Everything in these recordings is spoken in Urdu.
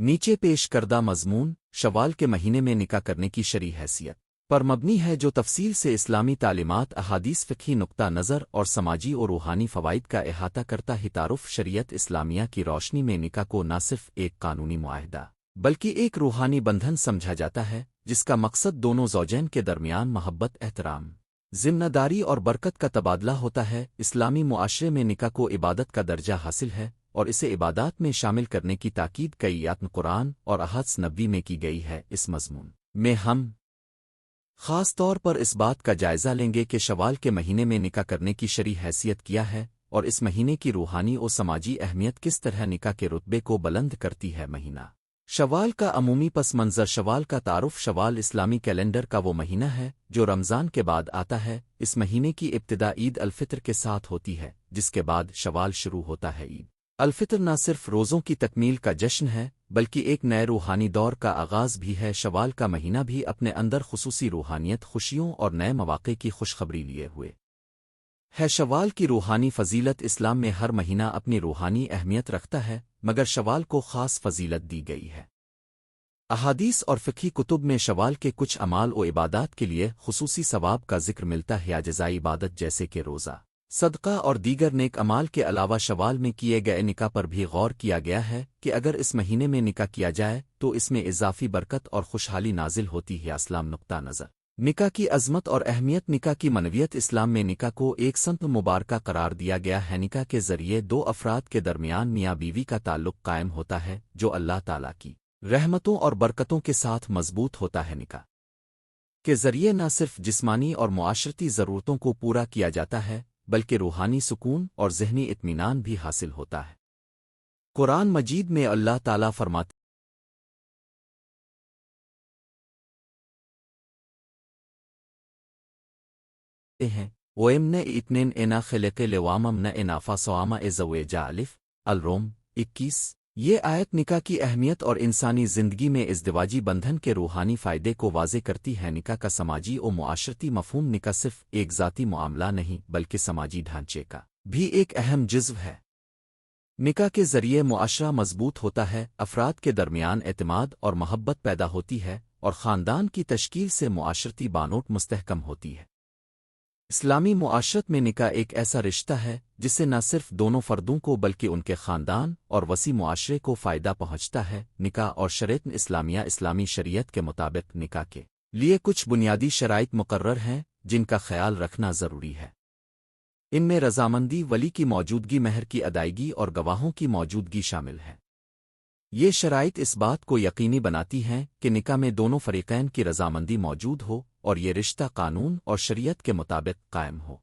نیچے پیش کردہ مضمون شوال کے مہینے میں نکاح کرنے کی شرعی حیثیت پر مبنی ہے، جو تفصیل سے اسلامی تعلیمات، احادیث، فقہی نقطہ نظر اور سماجی اور روحانی فوائد کا احاطہ کرتا ہے۔ تعارف شریعت اسلامیہ کی روشنی میں نکاح کو نہ صرف ایک قانونی معاہدہ بلکہ ایک روحانی بندھن سمجھا جاتا ہے، جس کا مقصد دونوں زوجین کے درمیان محبت، احترام، ذمہ داری اور برکت کا تبادلہ ہوتا ہے۔ اسلامی معاشرے میں نکاح کو عبادت کا درجہ حاصل ہے اور اسے عبادات میں شامل کرنے کی تاکید کئی آیات قرآن اور احادیث نبوی میں کی گئی ہے۔ اس مضمون میں ہم خاص طور پر اس بات کا جائزہ لیں گے کہ شوال کے مہینے میں نکاح کرنے کی شرعی حیثیت کیا ہے اور اس مہینے کی روحانی اور سماجی اہمیت کس طرح نکاح کے رتبے کو بلند کرتی ہے۔ مہینہ شوال کا عمومی پس منظر۔ شوال کا تعارف شوال اسلامی کیلنڈر کا وہ مہینہ ہے جو رمضان کے بعد آتا ہے۔ اس مہینے کی ابتدا عید الفطر کے ساتھ ہوتی ہے، جس کے بعد شوال شروع ہوتا ہے۔ عید الفطر نہ صرف روزوں کی تکمیل کا جشن ہے بلکہ ایک نئے روحانی دور کا آغاز بھی ہے۔ شوال کا مہینہ بھی اپنے اندر خصوصی روحانیت، خوشیوں اور نئے مواقع کی خوشخبری لیے ہوئے ہے۔ شوال کی روحانی فضیلت۔ اسلام میں ہر مہینہ اپنی روحانی اہمیت رکھتا ہے، مگر شوال کو خاص فضیلت دی گئی ہے۔ احادیث اور فقہی کتب میں شوال کے کچھ اعمال و عبادات کے لیے خصوصی ثواب کا ذکر ملتا ہے، یا جزائی عبادت جیسے کہ روزہ، صدقہ اور دیگر نیک اعمال کے علاوہ شوال میں کیے گئے نکاح پر بھی غور کیا گیا ہے کہ اگر اس مہینے میں نکاح کیا جائے تو اس میں اضافی برکت اور خوشحالی نازل ہوتی ہے۔ اسلام نقطہ نظر نکاح کی عظمت اور اہمیت۔ نکاح کی منویت۔ اسلام میں نکاح کو ایک سنت مبارکہ قرار دیا گیا ہے۔ نکاح کے ذریعے دو افراد کے درمیان میاں بیوی کا تعلق قائم ہوتا ہے جو اللہ تعالیٰ کی رحمتوں اور برکتوں کے ساتھ مضبوط ہوتا ہے۔ نکاح کے ذریعے نہ صرف جسمانی اور معاشرتی ضرورتوں کو پورا کیا جاتا ہے بلکہ روحانی سکون اور ذہنی اطمینان بھی حاصل ہوتا ہے۔ قرآن مجید میں اللہ تعالیٰ فرماتے ہیں وَإِمْنَ اِتْنِنْ اِنَا خِلِقِ لِوَامَمْ نَ اِنَافَا سَوَامَ اِزَوَیجَ الف الروم 21۔ یہ آیت نکاح کی اہمیت اور انسانی زندگی میں ازدواجی بندھن کے روحانی فائدے کو واضح کرتی ہے۔ نکاح کا سماجی و معاشرتی مفہوم۔ نکاح صرف ایک ذاتی معاملہ نہیں بلکہ سماجی ڈھانچے کا بھی ایک اہم جزو ہے۔ نکاح کے ذریعے معاشرہ مضبوط ہوتا ہے، افراد کے درمیان اعتماد اور محبت پیدا ہوتی ہے اور خاندان کی تشکیل سے معاشرتی بانوٹ مستحکم ہوتی ہے۔ اسلامی معاشرت میں نکاح ایک ایسا رشتہ ہے جس سے نہ صرف دونوں فردوں کو بلکہ ان کے خاندان اور وسیع معاشرے کو فائدہ پہنچتا ہے۔ نکاح اور شریعت اسلامیہ۔ اسلامی شریعت کے مطابق نکاح کے لیے کچھ بنیادی شرائط مقرر ہیں جن کا خیال رکھنا ضروری ہے۔ ان میں رضامندی، ولی کی موجودگی، مہر کی ادائیگی اور گواہوں کی موجودگی شامل ہے۔ یہ شرائط اس بات کو یقینی بناتی ہیں کہ نکاح میں دونوں فریقین کی رضامندی موجود ہو اور یہ رشتہ قانون اور شریعت کے مطابق قائم ہو۔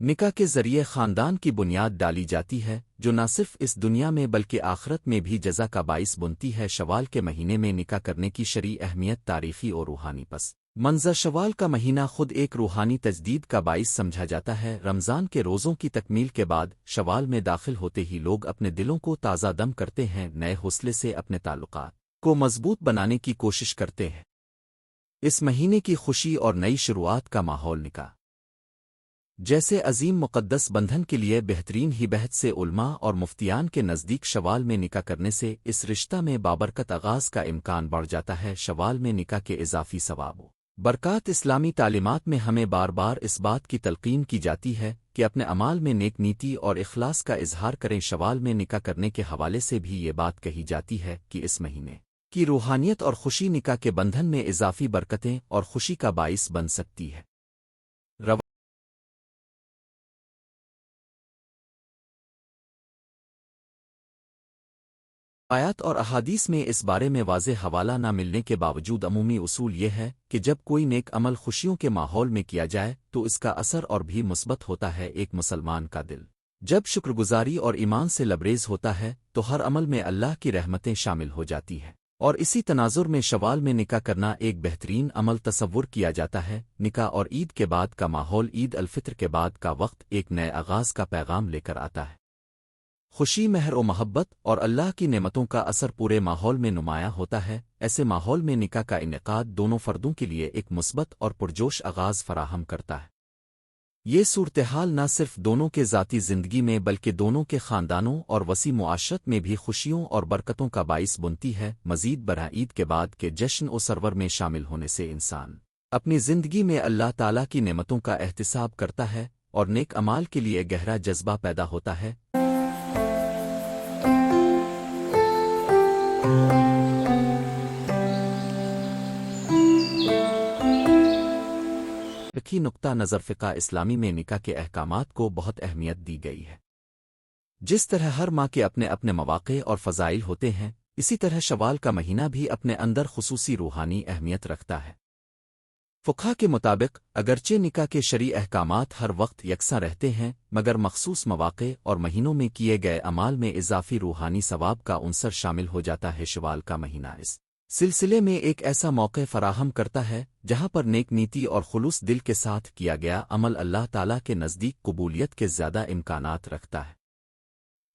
نکاح کے ذریعے خاندان کی بنیاد ڈالی جاتی ہے جو نہ صرف اس دنیا میں بلکہ آخرت میں بھی جزا کا باعث بنتی ہے۔ شوال کے مہینے میں نکاح کرنے کی شرعی اہمیت، تاریخی اور روحانی پس منظر۔ شوال کا مہینہ خود ایک روحانی تجدید کا باعث سمجھا جاتا ہے۔ رمضان کے روزوں کی تکمیل کے بعد شوال میں داخل ہوتے ہی لوگ اپنے دلوں کو تازہ دم کرتے ہیں، نئے حوصلے سے اپنے تعلقات کو مضبوط بنانے کی کوشش کرتے ہیں۔ اس مہینے کی خوشی اور نئی شروعات کا ماحول نکاح جیسے عظیم مقدس بندھن کے لیے بہترین ہی بہت سے علماء اور مفتیان کے نزدیک شوال میں نکاح کرنے سے اس رشتہ میں بابرکت آغاز کا امکان بڑھ جاتا ہے۔ شوال میں نکاح کے اضافی ثواب و برکات۔ اسلامی تعلیمات میں ہمیں بار بار اس بات کی تلقین کی جاتی ہے کہ اپنے اعمال میں نیک نیتی اور اخلاص کا اظہار کریں۔ شوال میں نکاح کرنے کے حوالے سے بھی یہ بات کہی جاتی ہے کہ اس مہینے کی روحانیت اور خوشی نکاح کے بندھن میں اضافی برکتیں اور خوشی کا باعث بن سکتی ہے۔ آیات اور احادیث میں اس بارے میں واضح حوالہ نہ ملنے کے باوجود عمومی اصول یہ ہے کہ جب کوئی نیک عمل خوشیوں کے ماحول میں کیا جائے تو اس کا اثر اور بھی مثبت ہوتا ہے۔ ایک مسلمان کا دل جب شکر گزاری اور ایمان سے لبریز ہوتا ہے تو ہر عمل میں اللہ کی رحمتیں شامل ہو جاتی ہیں، اور اسی تناظر میں شوال میں نکاح کرنا ایک بہترین عمل تصور کیا جاتا ہے۔ نکاح اور عید کے بعد کا ماحول۔ عید الفطر کے بعد کا وقت ایک نئے آغاز کا پیغام لے کر آتا ہے۔ خوشی، مہر و محبت اور اللہ کی نعمتوں کا اثر پورے ماحول میں نمایاں ہوتا ہے۔ ایسے ماحول میں نکاح کا انعقاد دونوں فردوں کے لیے ایک مثبت اور پرجوش آغاز فراہم کرتا ہے۔ یہ صورتحال نہ صرف دونوں کے ذاتی زندگی میں بلکہ دونوں کے خاندانوں اور وسیع معاشرت میں بھی خوشیوں اور برکتوں کا باعث بنتی ہے۔ مزید برآں عید کے بعد کے جشن و سرور میں شامل ہونے سے انسان اپنی زندگی میں اللہ تعالیٰ کی نعمتوں کا احتساب کرتا ہے اور نیک اعمال کے لیے گہرا جذبہ پیدا ہوتا ہے۔ فقہی نقطہ نظر فقہ اسلامی میں نکاح کے احکامات کو بہت اہمیت دی گئی ہے۔ جس طرح ہر ماہ کے اپنے اپنے مواقع اور فضائل ہوتے ہیں، اسی طرح شوال کا مہینہ بھی اپنے اندر خصوصی روحانی اہمیت رکھتا ہے۔ فقہا کے مطابق اگرچہ نکاح کے شرعی احکامات ہر وقت یکساں رہتے ہیں، مگر مخصوص مواقع اور مہینوں میں کیے گئے اعمال میں اضافی روحانی ثواب کا عنصر شامل ہو جاتا ہے۔ شوال کا مہینہ اس سلسلے میں ایک ایسا موقع فراہم کرتا ہے جہاں پر نیک نیتی اور خلوص دل کے ساتھ کیا گیا عمل اللہ تعالیٰ کے نزدیک قبولیت کے زیادہ امکانات رکھتا ہے۔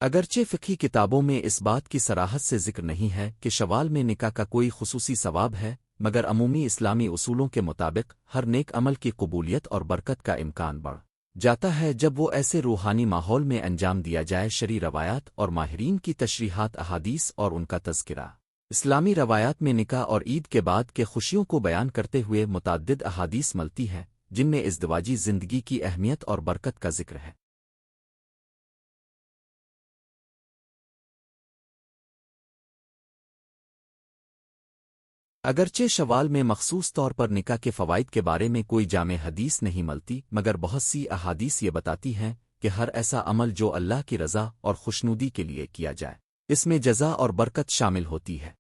اگرچہ فقہی کتابوں میں اس بات کی صراحت سے ذکر نہیں ہے کہ شوال میں نکاح کا کوئی خصوصی ثواب ہے، مگر عمومی اسلامی اصولوں کے مطابق ہر نیک عمل کی قبولیت اور برکت کا امکان بڑھ جاتا ہے جب وہ ایسے روحانی ماحول میں انجام دیا جائے۔ شرعی روایات اور ماہرین کی تشریحات احادیث اور ان کا تذکرہ اسلامی روایات میں نکاح اور عید کے بعد کے خوشیوں کو بیان کرتے ہوئے متعدد احادیث ملتی ہے جن میں ازدواجی زندگی کی اہمیت اور برکت کا ذکر ہے۔ اگرچہ شوال میں مخصوص طور پر نکاح کے فوائد کے بارے میں کوئی جامع حدیث نہیں ملتی، مگر بہت سی احادیث یہ بتاتی ہیں کہ ہر ایسا عمل جو اللہ کی رضا اور خوشنودی کے لیے کیا جائے، اس میں جزا اور برکت شامل ہوتی ہے۔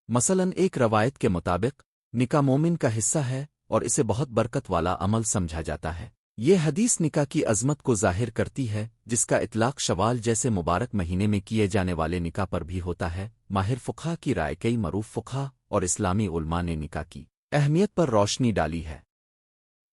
مثلاً ایک روایت کے مطابق نکاح مومن کا حصہ ہے اور اسے بہت برکت والا عمل سمجھا جاتا ہے۔ یہ حدیث نکاح کی عظمت کو ظاہر کرتی ہے، جس کا اطلاق شوال جیسے مبارک مہینے میں کیے جانے والے نکاح پر بھی ہوتا ہے۔ ماہر فقہا کی رائے کئی معروف فقہا اور اسلامی علماء نے نکاح کی اہمیت پر روشنی ڈالی ہے۔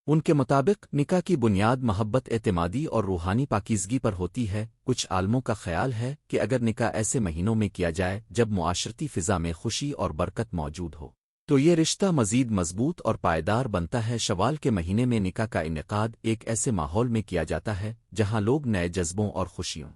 ان کے مطابق نکاح کی بنیاد محبت، اعتمادی اور روحانی پاکیزگی پر ہوتی ہے۔ کچھ عالموں کا خیال ہے کہ اگر نکاح ایسے مہینوں میں کیا جائے جب معاشرتی فضا میں خوشی اور برکت موجود ہو، تو یہ رشتہ مزید مضبوط اور پائیدار بنتا ہے۔ شوال کے مہینے میں نکاح کا انعقاد ایک ایسے ماحول میں کیا جاتا ہے جہاں لوگ نئے جذبوں اور خوشیوں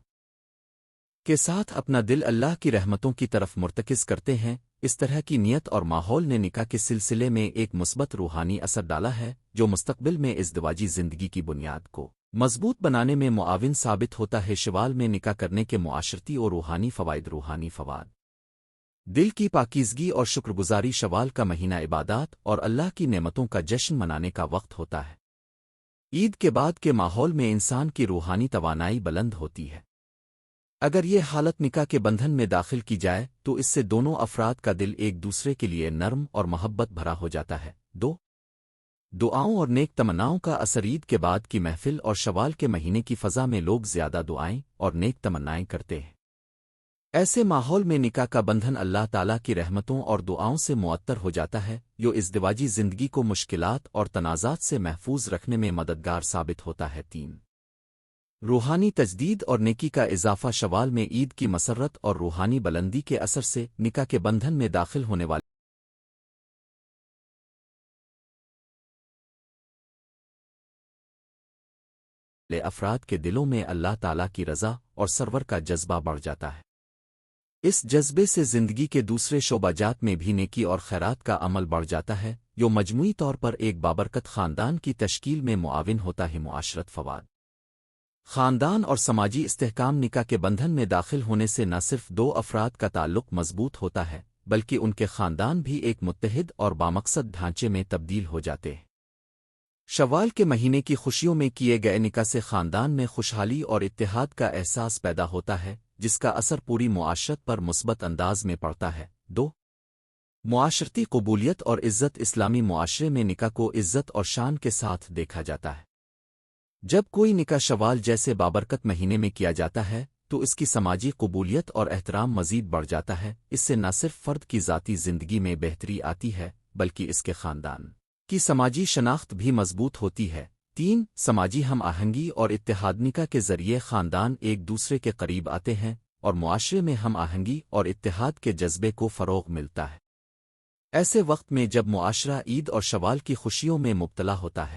کے ساتھ اپنا دل اللہ کی رحمتوں کی طرف مرتکز کرتے ہیں۔ اس طرح کی نیت اور ماحول نے نکاح کے سلسلے میں ایک مثبت روحانی اثر ڈالا ہے جو مستقبل میں ازدواجی زندگی کی بنیاد کو مضبوط بنانے میں معاون ثابت ہوتا ہے۔ شوال میں نکاح کرنے کے معاشرتی اور روحانی فوائد دل کی پاکیزگی اور شکرگزاری۔ شوال کا مہینہ عبادات اور اللہ کی نعمتوں کا جشن منانے کا وقت ہوتا ہے۔ عید کے بعد کے ماحول میں انسان کی روحانی توانائی بلند ہوتی ہے۔ اگر یہ حالت نکاح کے بندھن میں داخل کی جائے تو اس سے دونوں افراد کا دل ایک دوسرے کے لیے نرم اور محبت بھرا ہو جاتا ہے۔ دعاؤں اور نیک تمناؤں کا اثر۔ عید کے بعد کی محفل اور شوال کے مہینے کی فضا میں لوگ زیادہ دعائیں اور نیک تمنائیں کرتے ہیں۔ ایسے ماحول میں نکاح کا بندھن اللہ تعالیٰ کی رحمتوں اور دعاؤں سے معطر ہو جاتا ہے، جو ازدواجی زندگی کو مشکلات اور تنازعات سے محفوظ رکھنے میں مددگار ثابت ہوتا ہے۔ روحانی تجدید اور نیکی کا اضافہ۔ شوال میں عید کی مسرت اور روحانی بلندی کے اثر سے نکاح کے بندھن میں داخل ہونے والے افراد کے دلوں میں اللہ تعالیٰ کی رضا اور سرور کا جذبہ بڑھ جاتا ہے۔ اس جذبے سے زندگی کے دوسرے شعبہ جات میں بھی نیکی اور خیرات کا عمل بڑھ جاتا ہے، جو مجموعی طور پر ایک بابرکت خاندان کی تشکیل میں معاون ہوتا ہے۔ معاشرت فوائد، خاندان اور سماجی استحکام۔ نکاح کے بندھن میں داخل ہونے سے نہ صرف دو افراد کا تعلق مضبوط ہوتا ہے بلکہ ان کے خاندان بھی ایک متحد اور بامقصد ڈھانچے میں تبدیل ہو جاتے ہیں۔ شوال کے مہینے کی خوشیوں میں کیے گئے نکاح سے خاندان میں خوشحالی اور اتحاد کا احساس پیدا ہوتا ہے، جس کا اثر پوری معاشرت پر مثبت انداز میں پڑتا ہے۔ معاشرتی قبولیت اور عزت۔ اسلامی معاشرے میں نکاح کو عزت اور شان کے ساتھ دیکھا جاتا ہے۔ جب کوئی نکاح شوال جیسے بابرکت مہینے میں کیا جاتا ہے تو اس کی سماجی قبولیت اور احترام مزید بڑھ جاتا ہے۔ اس سے نہ صرف فرد کی ذاتی زندگی میں بہتری آتی ہے بلکہ اس کے خاندان کی سماجی شناخت بھی مضبوط ہوتی ہے۔ سماجی ہم آہنگی اور اتحاد۔ نکاح کے ذریعے خاندان ایک دوسرے کے قریب آتے ہیں اور معاشرے میں ہم آہنگی اور اتحاد کے جذبے کو فروغ ملتا ہے۔ ایسے وقت میں جب معاشرہ عید اور شوال کی خوشیوں میں مبتلا ہوتا ہے